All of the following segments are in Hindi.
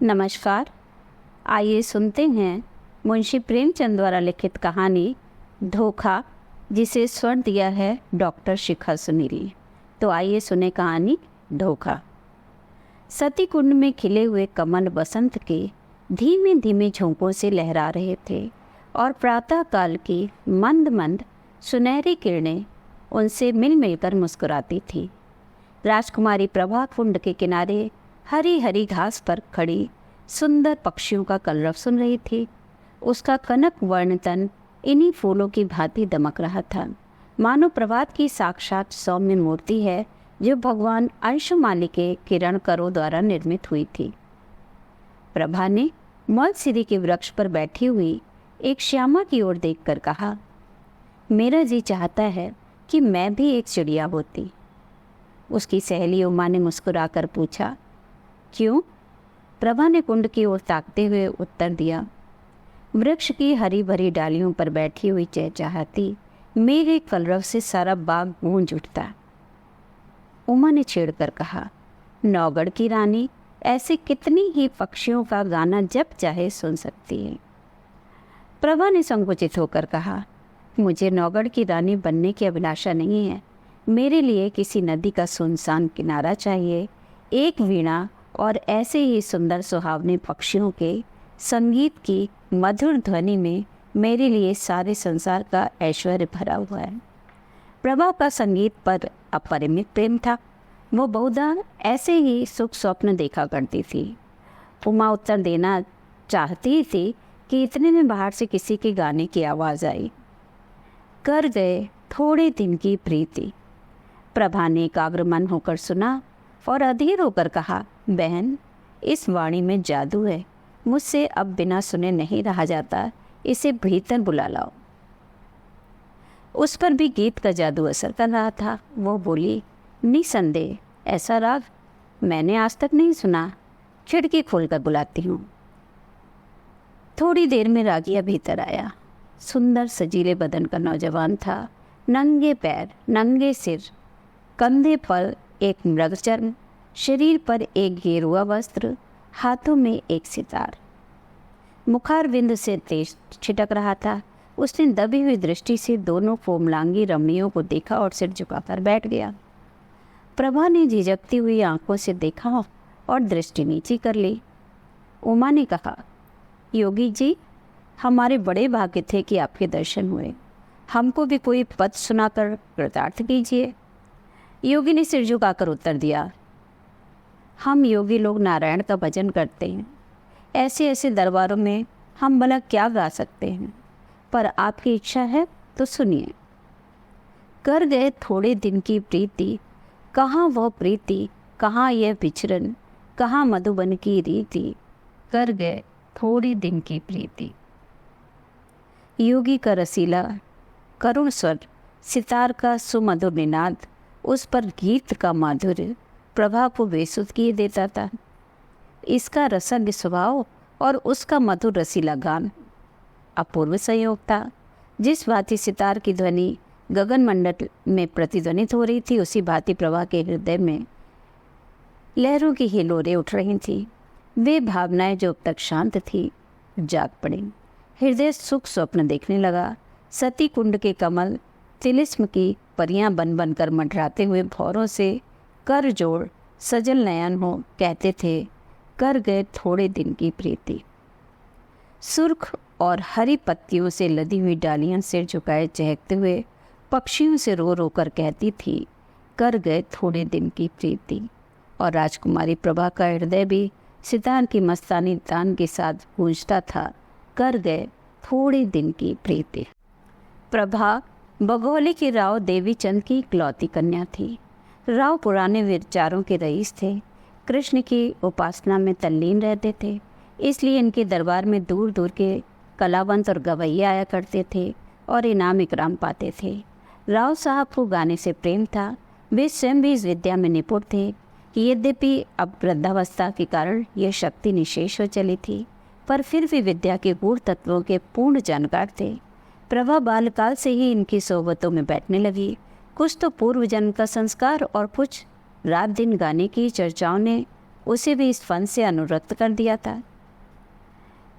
नमस्कार। आइए सुनते हैं मुंशी प्रेमचंद द्वारा लिखित कहानी धोखा, जिसे स्वर दिया है डॉक्टर शिखा सुनील। तो आइए सुने कहानी धोखा। सती कुंड में खिले हुए कमल बसंत के धीमे धीमे झोंकों से लहरा रहे थे और प्रातः काल की मंद मंद सुनहरी किरणें उनसे मिल मिलकर मुस्कुराती थी। राजकुमारी प्रभा कुंड के किनारे हरी हरी घास पर खड़ी सुंदर पक्षियों का कलरव सुन रही थी। उसका कनक वर्ण तन इन्हीं फूलों की भांति दमक रहा था, मानो प्रभात की साक्षात सौम्य मूर्ति है जो भगवान अंशुमाली के किरण करों द्वारा निर्मित हुई थी। प्रभा ने मौलसिरी के वृक्ष पर बैठी हुई एक श्यामा की ओर देखकर कहा, मेरा जी चाहता है कि मैं भी एक चिड़िया होती। उसकी सहेली उमा ने मुस्कुराकर पूछा, क्यों? प्रभा ने कुंड की ओर ताकते हुए उत्तर दिया, वृक्ष की हरी भरी डालियों पर बैठी हुई चहचहाती मेरे कलरव से सारा बाग गूंज उठता। उमा ने छेड़कर कहा, नौगढ़ की रानी ऐसे कितनी ही पक्षियों का गाना जब चाहे सुन सकती है। प्रभा ने संकुचित होकर कहा, मुझे नौगढ़ की रानी बनने की अभिलाषा नहीं है। मेरे लिए किसी नदी का सुनसान किनारा चाहिए, एक वीणा और ऐसे ही सुंदर सुहावने पक्षियों के संगीत की मधुर ध्वनि में मेरे लिए सारे संसार का ऐश्वर्य भरा हुआ है। प्रभा का संगीत पर अपरिमित प्रेम था। वो बहुधा ऐसे ही सुख स्वप्न देखा करती थी। उमा उत्तर देना चाहती ही थी कि इतने में बाहर से किसी के गाने की आवाज़ आई। कर गए थोड़े दिन की प्रीति। प्रभा ने एकाग्रमन होकर सुना और अधीर होकर कहा, बहन, इस वाणी में जादू है। मुझसे अब बिना सुने नहीं रहा जाता, इसे भीतर बुला लाओ। उस पर भी गीत का जादू असर कर रहा था। वो बोली, निसंदेह ऐसा राग मैंने आज तक नहीं सुना। खिड़की खोलकर बुलाती हूँ। थोड़ी देर में रागिया भीतर आया। सुंदर सजीले बदन का नौजवान था। नंगे पैर, नंगे सिर, कंधे पर एक मृगचर्म, शरीर पर एक गेरुआ वस्त्र, हाथों में एक सितार। मुखारविंद से तेज छिटक रहा था। उसने दबी हुई दृष्टि से दोनों कोमलांगी रमणियों को देखा और सिर झुकाकर बैठ गया। प्रभा ने झिझकती हुई आंखों से देखा और दृष्टि नीची कर ली। उमा ने कहा, योगी जी, हमारे बड़े भाग्य थे कि आपके दर्शन हुए। हमको भी कोई पद सुनाकर कृतार्थ कीजिए। योगी ने सिर झुकाकर उत्तर दिया, हम योगी लोग नारायण का भजन करते हैं। ऐसे ऐसे दरबारों में हम भला क्या गा सकते हैं, पर आपकी इच्छा है तो सुनिए। कर गए थोड़े दिन की प्रीति, कहाँ वह प्रीति, कहाँ यह विचरण, कहाँ मधुबन की रीति। कर गए थोड़े दिन की प्रीति। योगी का रसीला करुण स्वर, सितार का सुमधुर निनाद, उस पर गीत का माधुर्य प्रभा को बेसुध किए देता था। इसका रसज्ञ स्वभाव और उसका मधुर रसीला गान अपूर्व संयोग था। जिस भांति सितार की ध्वनि गगन मंडल में प्रतिध्वनित हो रही थी, उसी भांति प्रभा के हृदय में लहरों की हिलोरें उठ रही थी। वे भावनाएं जो अब तक शांत थी, जाग पड़ी। हृदय सुख स्वप्न देखने लगा। सती कुंड के कमल तिलिस्म की परियां बन बन कर मंडराते हुए भौरों से कर जोड़ सजल नयन हो कहते थे, कर गए थोड़े दिन की प्रीति। सुर्ख और हरी पत्तियों से लदी हुई डालियां सिर झुकाए चहकते हुए पक्षियों से रो रो कर कहती थी, कर गए थोड़े दिन की प्रीति। और राजकुमारी प्रभा का हृदय भी सितार की मस्तानी तान के साथ गूंजता था, कर गए थोड़े दिन की प्रीति। प्रभा बघौली की राव देवी चंद की इकलौती कन्या थी। राव पुराने विचारों के रईस थे। कृष्ण की उपासना में तल्लीन रहते थे, इसलिए इनके दरबार में दूर दूर के कलावंत और गवैया आया करते थे और इनाम इकराम पाते थे। राव साहब को गाने से प्रेम था। वे स्वयं भी इस विद्या में निपुण थे। यद्यपि अब वृद्धावस्था के कारण यह शक्ति निशेष हो चली थी, पर फिर भी विद्या के गूढ़ तत्वों के पूर्ण जानकार थे। प्रभा बालकाल से ही इनकी सोहबतों में बैठने लगी। कुछ तो पूर्व जन्म का संस्कार और कुछ रात दिन गाने की चर्चाओं ने उसे भी इस फन से अनुरक्त कर दिया था।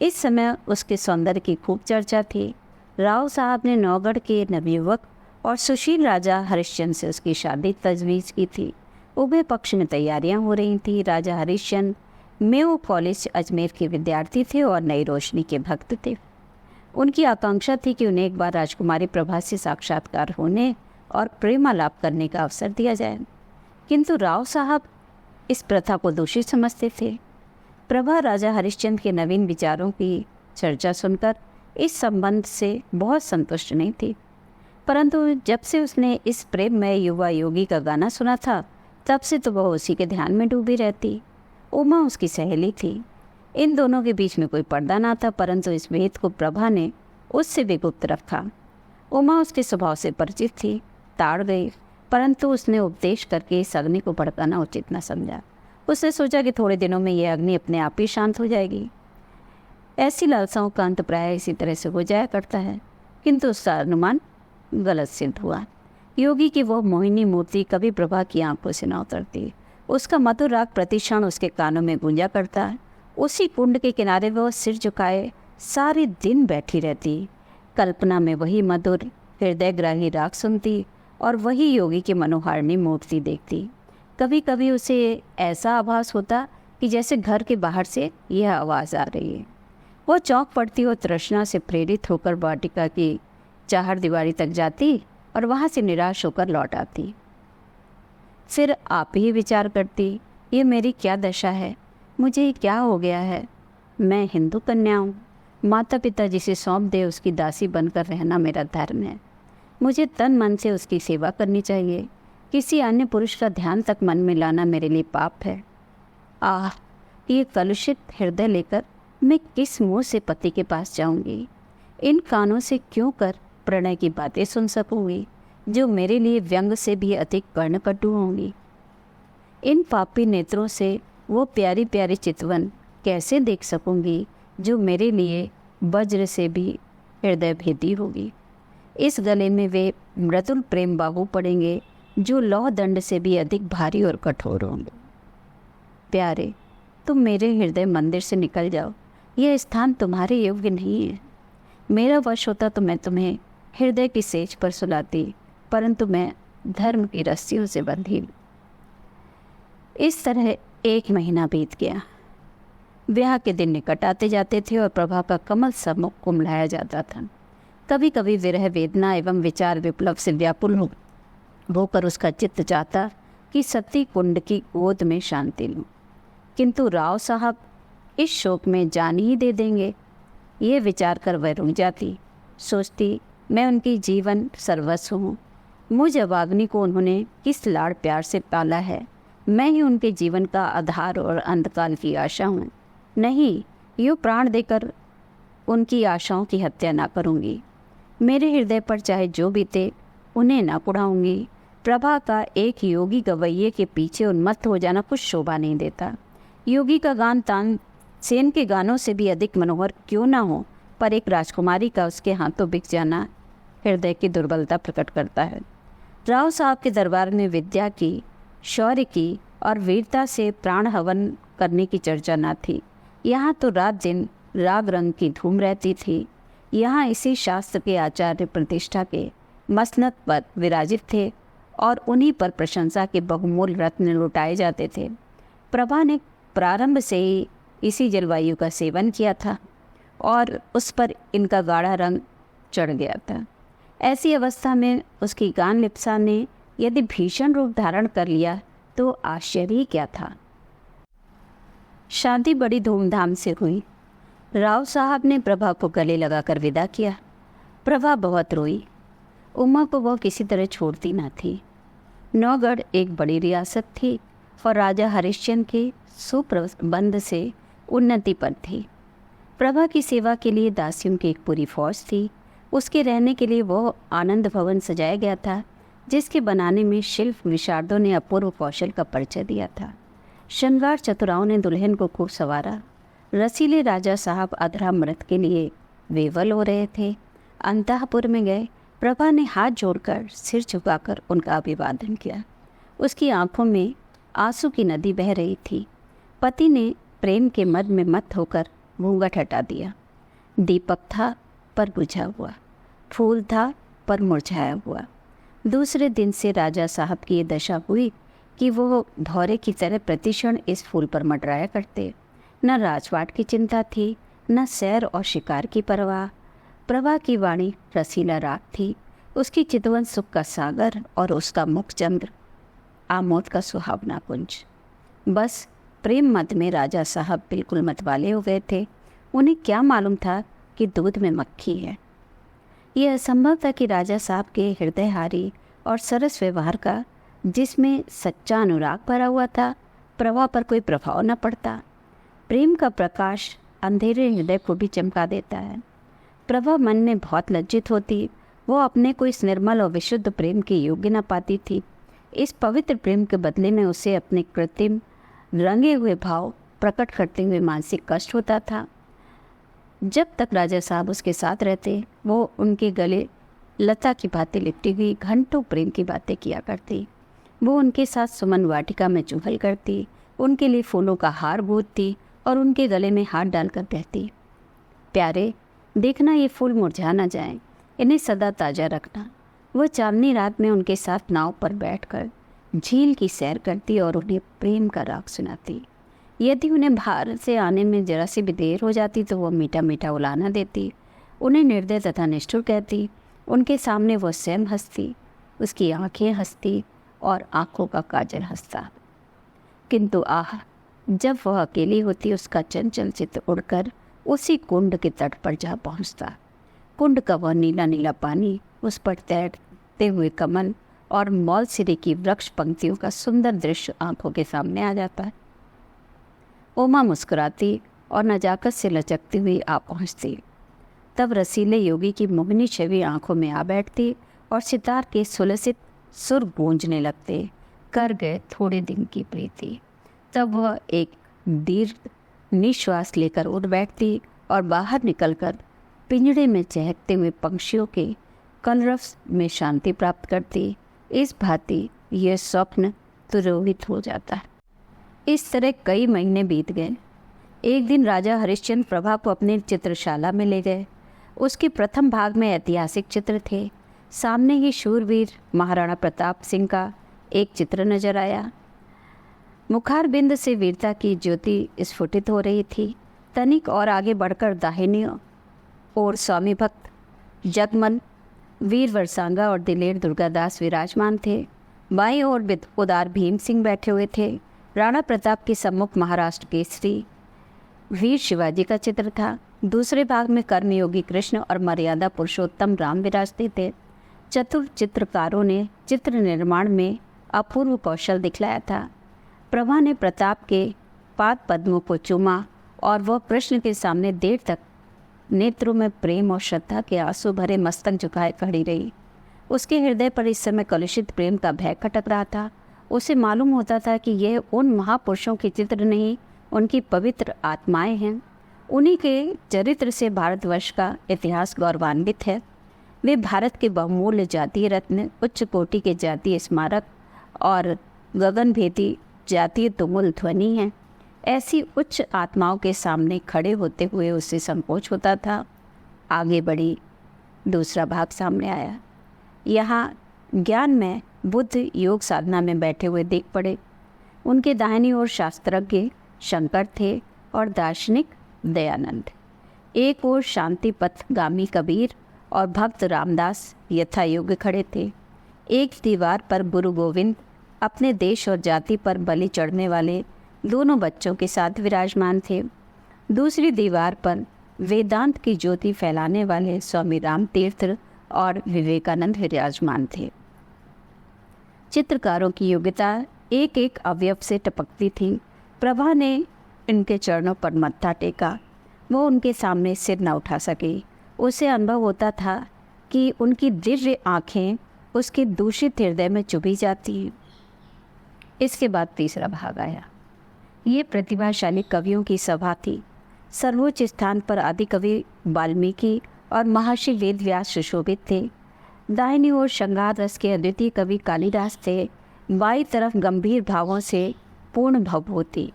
इस समय उसके सौंदर्य की खूब चर्चा थी। राव साहब ने नौगढ़ के नवयुवक और सुशील राजा हरिश्चंद्र से उसकी शादी तजवीज़ की थी। उभय पक्ष में तैयारियां हो रही थी। राजा हरिश्चंद्र मेयो कॉलेज अजमेर के विद्यार्थी थे और नई रोशनी के भक्त थे। उनकी आकांक्षा थी कि उन्हें एक बार राजकुमारी प्रभा से साक्षात्कार होने और प्रेमालाप करने का अवसर दिया जाए, किंतु राव साहब इस प्रथा को दोषी समझते थे। प्रभा राजा हरिश्चंद्र के नवीन विचारों की चर्चा सुनकर इस संबंध से बहुत संतुष्ट नहीं थी, परंतु जब से उसने इस प्रेममय युवा योगी का गाना सुना था तब से तो वह उसी के ध्यान में डूबी रहती। उमा उसकी सहेली थी। इन दोनों के बीच में कोई पर्दा ना था, परंतु इस भेद को प्रभा ने उससे भी गुप्त रखा। उमा उसके स्वभाव से परिचित थी, ताड़ गई, परंतु उसने उपदेश करके इस अग्नि को भड़काना उचित न समझा। उसने सोचा कि थोड़े दिनों में यह अग्नि अपने आप ही शांत हो जाएगी। ऐसी लालसाओं का अंत प्राय इसी तरह से हो जाया करता है, किंतु उसका अनुमान गलत सिद्ध हुआ। योगी की वह मोहिनी मूर्ति कभी प्रभा की आंखों से न उतरती। उसका मधुर राग प्रतिक्षण उसके कानों में गूंजा करता है। उसी कुंड के किनारे वह सिर झुकाए सारे दिन बैठी रहती। कल्पना में वही मधुर हृदयग्राही राग सुनती और वही योगी की मनोहारिणी मूर्ति देखती। कभी कभी उसे ऐसा आभास होता कि जैसे घर के बाहर से यह आवाज़ आ रही है। वह चौंक पड़ती और तृष्णा से प्रेरित होकर वाटिका की चार दीवारी तक जाती और वहाँ से निराश होकर लौट आती। फिर आप ही विचार करती, ये मेरी क्या दशा है, मुझे क्या हो गया है। मैं हिंदू कन्या हूँ, माता पिता जिसे सौंप दे उसकी दासी बनकर रहना मेरा धर्म है। मुझे तन मन से उसकी सेवा करनी चाहिए। किसी अन्य पुरुष का ध्यान तक मन में लाना मेरे लिए पाप है। आह, ये कलुषित हृदय लेकर मैं किस मुँह से पति के पास जाऊंगी। इन कानों से क्यों कर प्रणय की बातें सुन सकूंगी जो मेरे लिए व्यंग से भी अधिक कर्णकटु होंगी। इन पापी नेत्रों से वो प्यारी प्यारी चितवन कैसे देख सकूंगी जो मेरे लिए वज्र से भी हृदय भेदी होगी। इस गले में वे मृदुल प्रेम बाहु पड़ेंगे जो लौह दंड से भी अधिक भारी और कठोर होंगे। प्यारे, तुम मेरे हृदय मंदिर से निकल जाओ, यह स्थान तुम्हारे योग्य नहीं है। मेरा वश होता तो मैं तुम्हें हृदय की सेज पर सुलाती, परंतु मैं धर्म की रस्सियों से बंधी। इस तरह 1 महीना बीत गया। ब्याह के दिन निकट आते जाते थे और प्रभा का कमल सा मुख कुम्हलाया जाता था। कभी कभी विरह वेदना एवं विचार विप्लव से व्याकुल होकर उसका चित्त चाहता कि सती कुंड की गोद में शांति लूं, किंतु राव साहब इस शोक में जान ही दे देंगे। ये विचार कर वह रुक जाती। सोचती, मैं उनकी जीवन सर्वस्व हूँ। मुझ अभागिनी को उन्होंने किस लाड़ प्यार से पाला है। मैं ही उनके जीवन का आधार और अंतकाल की आशा हूँ। नहीं, यूँ प्राण देकर उनकी आशाओं की हत्या ना करूँगी। मेरे हृदय पर चाहे जो बीते उन्हें ना कुढ़ाऊँगी। प्रभा का एक योगी गवैये के पीछे उन्मत्त हो जाना कुछ शोभा नहीं देता। योगी का गान तानसेन के गानों से भी अधिक मनोहर क्यों ना हो, पर एक राजकुमारी का उसके हाथों बिक जाना हृदय की दुर्बलता प्रकट करता है। राव साहब के दरबार में विद्या की, शौर्य की और वीरता से प्राण हवन करने की चर्चा न थी। यहाँ तो रात दिन राग रंग की धूम रहती थी। यहाँ इसी शास्त्र के आचार्य प्रतिष्ठा के मसनद पर विराजित थे और उन्हीं पर प्रशंसा के बहुमूल्य रत्न लुटाए जाते थे। प्रभा ने प्रारंभ से ही इसी जलवायु का सेवन किया था और उस पर इनका गाढ़ा रंग चढ़ गया था। ऐसी अवस्था में उसकी गान लिप्सा ने यदि भीषण रूप धारण कर लिया तो आश्चर्य ही क्या था। शादी बड़ी धूमधाम से हुई। राव साहब ने प्रभा को गले लगाकर विदा किया। प्रभा बहुत रोई। उमा को वह किसी तरह छोड़ती न थी। नौगढ़ एक बड़ी रियासत थी और राजा हरिश्चंद्र के सुप्रबंध से उन्नति पर थी। प्रभा की सेवा के लिए दासियों की एक पूरी फौज थी। उसके रहने के लिए वह आनंद भवन सजाया गया था, जिसके बनाने में शिल्प विशारदों ने अपूर्व कौशल का परिचय दिया था। श्रृंगार चतुराओं ने दुल्हन को खूब संवारा। रसीले राजा साहब अधरा मृत के लिए वेवल हो रहे थे। अंतःपुर में गए। प्रभा ने हाथ जोड़कर सिर झुकाकर उनका अभिवादन किया। उसकी आंखों में आंसू की नदी बह रही थी। पति ने प्रेम के मद में मत होकर घूंघट हटा दिया। दीपक था पर बुझा हुआ, फूल था पर मुरझाया हुआ। दूसरे दिन से राजा साहब की ये दशा हुई कि वो धौरे की तरह प्रतिक्षण इस फूल पर मंडराया करते। न राजवाट की चिंता थी, न सैर और शिकार की परवाह। प्रभा की वाणी रसीला राग थी, उसकी चितवन सुख का सागर और उसका मुख चंद्र आमोद का सुहावना कुंज। बस प्रेम मद में राजा साहब बिल्कुल मतवाले हो गए थे। उन्हें क्या मालूम था कि दूध में मक्खी है। यह असंभव था कि राजा साहब के हृदयहारी और सरस व्यवहार का, जिसमें सच्चा अनुराग भरा हुआ था, प्रभा पर कोई प्रभाव न पड़ता। प्रेम का प्रकाश अंधेरे हृदय को भी चमका देता है। प्रभा मन में बहुत लज्जित होती। वो अपने को इस निर्मल और विशुद्ध प्रेम के योग्य न पाती थी। इस पवित्र प्रेम के बदले में उसे अपने कृत्रिम रंगे हुए भाव प्रकट करते हुए मानसिक कष्ट होता था। जब तक राजा साहब उसके साथ रहते, वो उनके गले लता की बातें लिपटी हुई घंटों प्रेम की बातें किया करती। वो उनके साथ सुमन वाटिका में चुहल करती, उनके लिए फूलों का हार गूंथती और उनके गले में हाथ डालकर कहती, प्यारे देखना ये फूल मुरझा न जाएं, इन्हें सदा ताज़ा रखना। वह चांदनी रात में उनके साथ नाव पर बैठकर झील की सैर करती और उन्हें प्रेम का राग सुनाती। यदि उन्हें बाहर से आने में जरा सी भी देर हो जाती तो वह मीठा मीठा उलाना देती, उन्हें निर्दय तथा निष्ठुर कहती। उनके सामने वह स्वयं हंसती, उसकी आंखें हंसती और आंखों का काजल हंसता। किंतु आह, जब वह अकेली होती उसका चंचल चित्त उड़कर उसी कुंड के तट पर जा पहुंचता। कुंड का वह नीला नीला पानी, उस पर तैरते हुए कमल और मौलसिरी की वृक्ष पंक्तियों का सुंदर दृश्य आंखों के सामने आ जाता है। उमा मुस्कुराती और नजाकत से लचकती हुई आ पहुंचती। तब रसीले योगी की मोहिनी छवि आंखों में आ बैठती और सितार के सुलसित सुर गूंजने लगते, कर गए थोड़े दिन की प्रीति। तब वह एक दीर्घ निश्वास लेकर उठ बैठती और बाहर निकलकर पिंजड़े में चहकते हुए पंछियों के कलरव में शांति प्राप्त करती। इस भांति यह स्वप्न तुरोहित हो जाता है। इस तरह कई महीने बीत गए। एक दिन राजा हरिश्चंद्र प्रभा को अपनी चित्रशाला में ले गए। उसके प्रथम भाग में ऐतिहासिक चित्र थे। सामने ही शूरवीर महाराणा प्रताप सिंह का एक चित्र नजर आया। मुखारबिंद से वीरता की ज्योति स्फुटित हो रही थी। तनिक और आगे बढ़कर दाहिनी ओर स्वामी भक्त जगमल, वीर वरसांगा और दिलेर दुर्गादास विराजमान थे। बाईं ओर उदार भीम सिंह बैठे हुए थे। राणा प्रताप के सम्मुख महाराष्ट्र केसरी वीर शिवाजी का चित्र था। दूसरे भाग में कर्मयोगी कृष्ण और मर्यादा पुरुषोत्तम राम विराजते थे। चतुर चित्रकारों ने चित्र निर्माण में अपूर्व कौशल दिखलाया था। प्रभा ने प्रताप के पाद पद्मों को चूमा और वह कृष्ण के सामने देर तक नेत्रों में प्रेम और श्रद्धा के आंसू भरे मस्तक झुकाए खड़ी रही। उसके हृदय पर इस समय कलुषित प्रेम का भय खटक रहा था। उसे मालूम होता था कि यह उन महापुरुषों के चित्र नहीं, उनकी पवित्र आत्माएं हैं। उन्हीं के चरित्र से भारतवर्ष का इतिहास गौरवान्वित है। वे भारत के बहुमूल्य जातीय रत्न, उच्च कोटि के जातीय स्मारक और गगनभेदी जातीय तुमुल ध्वनि हैं। ऐसी उच्च आत्माओं के सामने खड़े होते हुए उसे संकोच होता था। आगे बढ़ी। दूसरा भाग सामने आया। यहाँ ज्ञान में बुद्ध योग साधना में बैठे हुए देख पड़े। उनके दाहिनी ओर शास्त्रज्ञ शंकर थे और दार्शनिक दयानंद। एक ओर शांति पथ गामी कबीर और भक्त रामदास यथा योग्य खड़े थे। एक दीवार पर गुरु गोविंद अपने देश और जाति पर बलि चढ़ने वाले दोनों बच्चों के साथ विराजमान थे। दूसरी दीवार पर वेदांत की ज्योति फैलाने वाले स्वामी राम तीर्थ और विवेकानंद विराजमान थे। चित्रकारों की योग्यता एक एक अवयव से टपकती थी। प्रभा ने इनके चरणों पर मत्था टेका। वो उनके सामने सिर न उठा सकी। उसे अनुभव होता था कि उनकी दिव्य आँखें उसके दूषित हृदय में चुभी जाती हैं। इसके बाद तीसरा भाग आया। ये प्रतिभाशाली कवियों की सभा थी। सर्वोच्च स्थान पर आदि कवि वाल्मीकि और महर्षि वेद व्यास सुशोभित थे। दाहिनी ओर श्रृंगार रस के अद्वितीय कवि कालिदास थे। बाईं तरफ गंभीर भावों से पूर्ण भवभूति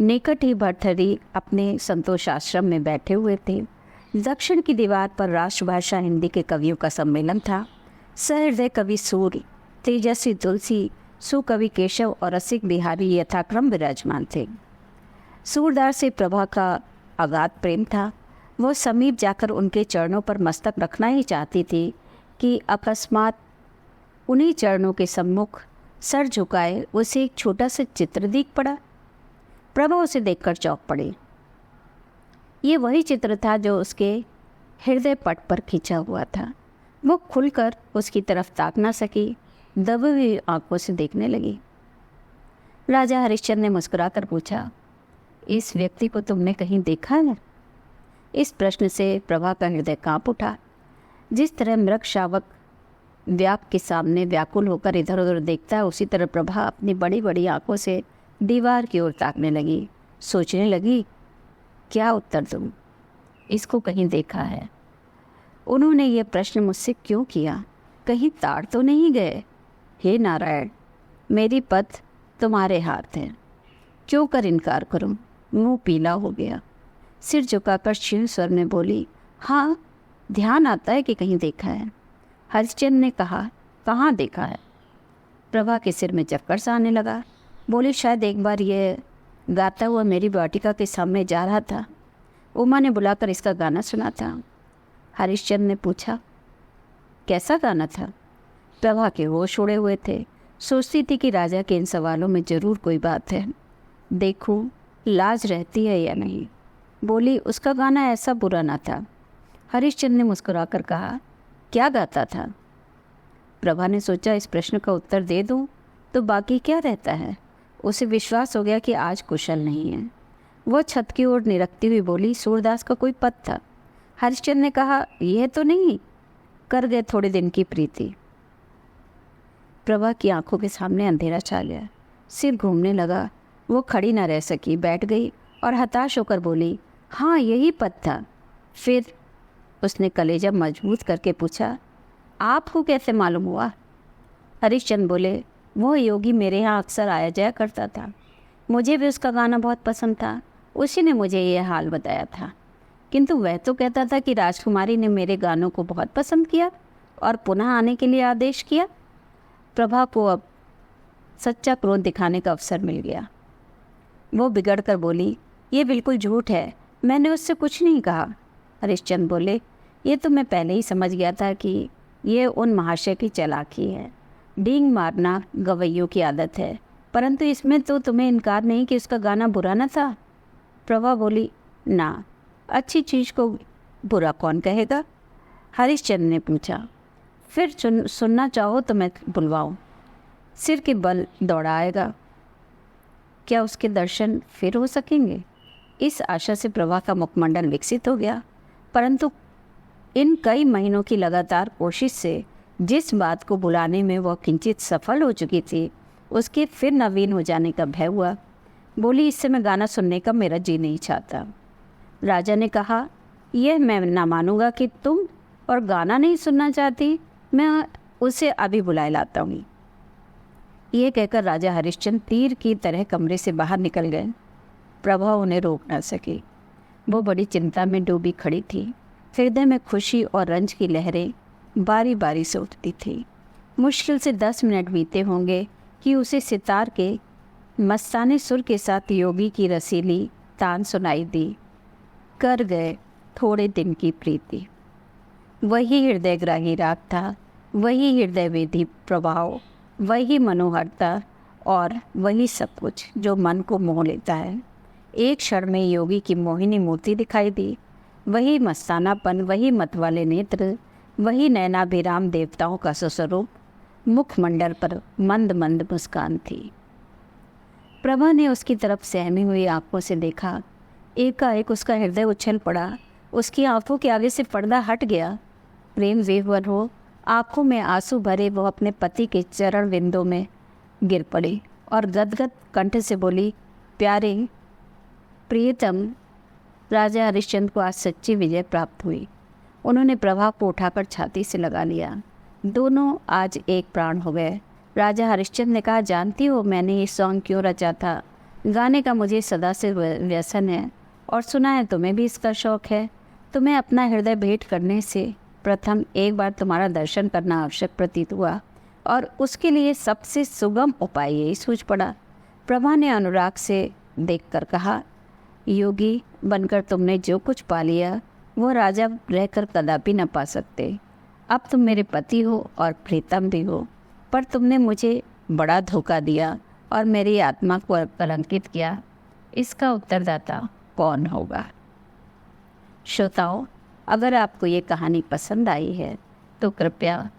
निकट ही भर्तृहरि अपने संतोष आश्रम में बैठे हुए थे। दक्षिण की दीवार पर राष्ट्रभाषा हिंदी के कवियों का सम्मेलन था। सहृदय कवि सूर्य, तेजस्वी तुलसी, सुकवि केशव और रसिक बिहारी यथाक्रम विराजमान थे। सूरदास से प्रभा का अगाध प्रेम था। वह समीप जाकर उनके चरणों पर मस्तक रखना ही चाहती थी कि अकस्मात उन्हीं चरणों के सम्मुख सर झुकाए उसे एक छोटा सा चित्र दिख पड़ा। प्रभा उसे देखकर चौंक पड़ी। ये वही चित्र था जो उसके हृदय पट पर खींचा हुआ था। वो खुलकर उसकी तरफ ताक ना सकी, दबी हुई आंखों से देखने लगी। राजा हरिश्चंद्र ने मुस्कुराकर पूछा, इस व्यक्ति को तुमने कहीं देखा है? इस प्रश्न से प्रभा का हृदय कांप उठा। जिस तरह मृग शावक व्याप के सामने व्याकुल होकर इधर उधर देखता है, उसी तरह प्रभा अपनी बड़ी बड़ी आंखों से दीवार की ओर ताकने लगी। सोचने लगी, क्या उत्तर दूं? इसको कहीं देखा है? उन्होंने ये प्रश्न मुझसे क्यों किया? कहीं ताड़ तो नहीं गए? हे नारायण, मेरी पथ तुम्हारे हाथ है, क्यों कर इनकार करूं? मुंह पीला हो गया। सिर झुकाकर क्षीण स्वर में बोली, हाँ, ध्यान आता है कि कहीं देखा है। हरिश्चंद्र ने कहा, कहाँ देखा है? प्रभा के सिर में चक्कर सा आने लगा। बोली, शायद एक बार ये गाता हुआ मेरी वाटिका के सामने जा रहा था। उमा ने बुलाकर इसका गाना सुना था। हरिश्चंद्र ने पूछा, कैसा गाना था? प्रभा के होश उड़े हुए थे। सोचती थी कि राजा के इन सवालों में जरूर कोई बात है, देखूं लाज रहती है या नहीं। बोली, उसका गाना ऐसा बुरा ना था। हरिश्चंद्र ने मुस्कुराकर कहा, क्या गाता था? प्रभा ने सोचा, इस प्रश्न का उत्तर दे दूं तो बाकी क्या रहता है। उसे विश्वास हो गया कि आज कुशल नहीं है। वह छत की ओर निरखती हुई बोली, सूरदास का कोई पद था। हरिश्चंद्र ने कहा, यह तो नहीं, कर गए थोड़े दिन की प्रीति। प्रभा की आंखों के सामने अंधेरा छा गया। सिर घूमने लगा। वो खड़ी न रह सकी, बैठ गई और हताश होकर बोली, हाँ, यही पद था। फिर उसने कलेजा मजबूत करके पूछा, आपको कैसे मालूम हुआ? हरिश्चंद्र बोले, वो योगी मेरे यहाँ अक्सर आया जाया करता था। मुझे भी उसका गाना बहुत पसंद था। उसी ने मुझे ये हाल बताया था। किंतु वह तो कहता था कि राजकुमारी ने मेरे गानों को बहुत पसंद किया और पुनः आने के लिए आदेश किया। प्रभा को अब सच्चा क्रोध दिखाने का अवसर मिल गया। वो बिगड़ कर बोली, ये बिल्कुल झूठ है, मैंने उससे कुछ नहीं कहा। हरिश्चंद्र बोले, ये तो मैं पहले ही समझ गया था कि ये उन महाशय की चालाकी है। डींग मारना गवैयों की आदत है, परंतु इसमें तो तुम्हें इनकार नहीं कि उसका गाना बुरा न था। प्रभा बोली, ना, अच्छी चीज़ को बुरा कौन कहेगा? हरिश्चंद्र ने पूछा, फिर सुनना चाहो तो मैं बुलवाऊं? सिर के बल दौड़ाएगा। क्या उसके दर्शन फिर हो सकेंगे? इस आशा से प्रभा का मुखमंडल विकसित हो गया। परंतु इन कई महीनों की लगातार कोशिश से जिस बात को बुलाने में वह किंचित सफल हो चुकी थी, उसके फिर नवीन हो जाने का भय हुआ। बोली, इससे मैं गाना सुनने का मेरा जी नहीं चाहता। राजा ने कहा, यह मैं ना मानूंगा कि तुम और गाना नहीं सुनना चाहती। मैं उसे अभी बुलाए लाता हूँ। ये कहकर राजा हरिश्चंद्र तीर की तरह कमरे से बाहर निकल गए। प्रभा उन्हें रोक न सकी। वो बड़ी चिंता में डूबी खड़ी थी। हृदय में खुशी और रंज की लहरें बारी बारी से उठती थी। मुश्किल से 10 मिनट बीते होंगे कि उसे सितार के मस्ताने सुर के साथ योगी की रसीली तान सुनाई दी। कर गए थोड़े दिन की प्रीति। वही हृदयग्राही राग था, वही हृदय वेदी प्रभाव, वही मनोहरता और वही सब कुछ जो मन को मोह लेता है। एक क्षण में योगी की मोहिनी मूर्ति दिखाई दी। वही मस्तानापन, वही मतवाले नेत्र, वही नैनाभिराम देवताओं का स्वस्वरूप। मुखमंडल पर मंद मंद मुस्कान थी। प्रभा ने उसकी तरफ सहमी हुई आंखों से देखा। एकाएक उसका हृदय उछल पड़ा। उसकी आंखों के आगे से पर्दा हट गया। प्रेम विह्वल हो आंखों में आंसू भरे वो अपने पति के चरण विंदों में गिर पड़ी और गदगद कंठ से बोली, प्यारे प्रियतम। राजा हरिश्चंद्र को आज सच्ची विजय प्राप्त हुई। उन्होंने प्रभा को उठाकर छाती से लगा लिया। दोनों आज एक प्राण हो गए। राजा हरिश्चंद्र ने कहा, जानती हो मैंने ये सॉन्ग क्यों रचा था? गाने का मुझे सदा से व्यसन है और सुना है तुम्हें भी इसका शौक़ है। तुम्हें अपना हृदय भेंट करने से प्रथम एक बार तुम्हारा दर्शन करना आवश्यक प्रतीत हुआ और उसके लिए सबसे सुगम उपाय यही सूझ पड़ा। प्रभा ने अनुराग से देखकर कहा, योगी बनकर तुमने जो कुछ पा लिया वो राजा रहकर कदापि न पा सकते। अब तुम मेरे पति हो और प्रीतम भी हो, पर तुमने मुझे बड़ा धोखा दिया और मेरी आत्मा को कलंकित किया। इसका उत्तरदाता कौन होगा? श्रोताओं, अगर आपको ये कहानी पसंद आई है तो कृपया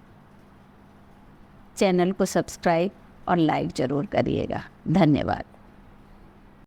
चैनल को सब्सक्राइब और लाइक ज़रूर करिएगा। धन्यवाद।